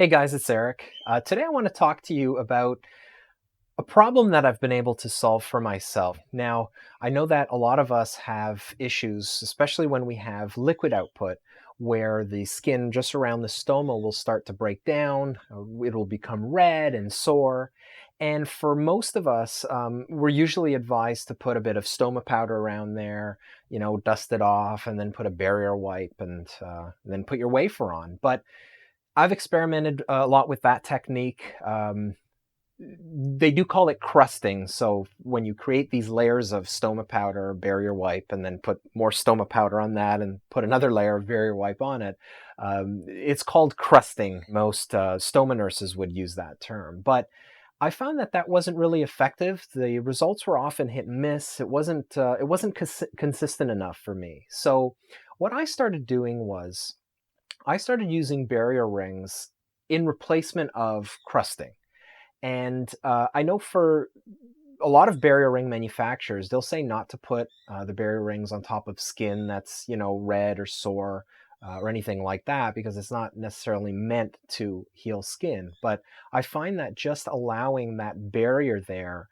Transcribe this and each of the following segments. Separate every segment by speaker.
Speaker 1: Hey guys, it's Eric. Today I want to talk to you about a problem that I've been able to solve for myself. Now, I know that a lot of us have issues, especially when we have liquid output, where the skin just around the stoma will start to break down, it'll become red and sore. And for most of us, we're usually advised to put a bit of stoma powder around there, dust it off, and then put a barrier wipe and then put your wafer on. But I've experimented a lot with that technique. They do call it crusting. So when you create these layers of stoma powder, barrier wipe, and then put more stoma powder on that and put another layer of barrier wipe on it, it's called crusting. Most stoma nurses would use that term. But I found that that wasn't really effective. The results were often hit and miss. It wasn't consistent enough for me. So what I started doing was I started using barrier rings in replacement of crusting. And I know for a lot of barrier ring manufacturers, they'll say not to put the barrier rings on top of skin that's, red or sore or anything like that, because it's not necessarily meant to heal skin. But I find that just allowing that barrier there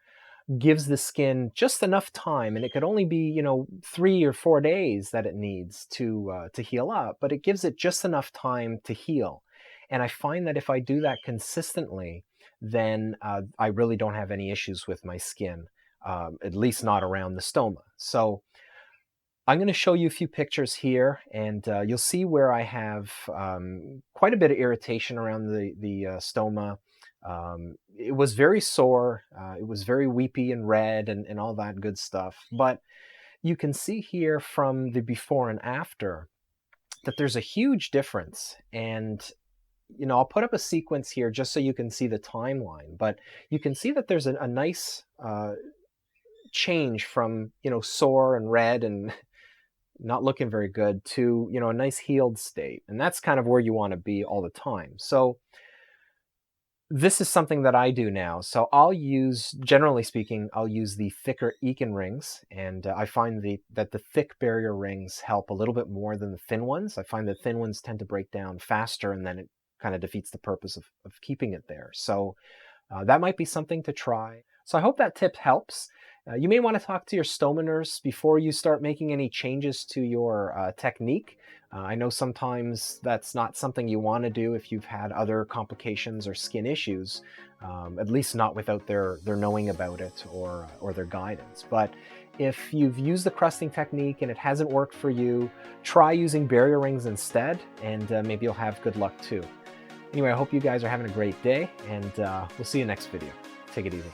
Speaker 1: gives the skin just enough time, and it could only be 3 or 4 days that it needs to heal up, but it gives it just enough time to heal. And I find that if I do that consistently, then I really don't have any issues with my skin, at least not around the stoma. So I'm going to show you a few pictures here, and you'll see where I have quite a bit of irritation around the stoma. It was very sore, it was very weepy and red and all that good stuff. But you can see here from the before and after that there's a huge difference. And I'll put up a sequence here just so you can see the timeline. But you can see that there's a nice change from sore and red and not looking very good to a nice healed state. And that's kind of where you want to be all the time. So this is something that I do now. So I'll use, generally speaking, I'll use the thicker Ekin rings, and I find that the thick barrier rings help a little bit more than the thin ones. I find the thin ones tend to break down faster, and then it kind of defeats the purpose of keeping it there. So that might be something to try. So I hope that tip helps. You may want to talk to your stoma nurse before you start making any changes to your technique. I know sometimes that's not something you want to do if you've had other complications or skin issues, at least not without their knowing about it or their guidance. But if you've used the crusting technique and it hasn't worked for you, try using barrier rings instead, and maybe you'll have good luck too. Anyway, I hope you guys are having a great day, and we'll see you next video. Take it easy.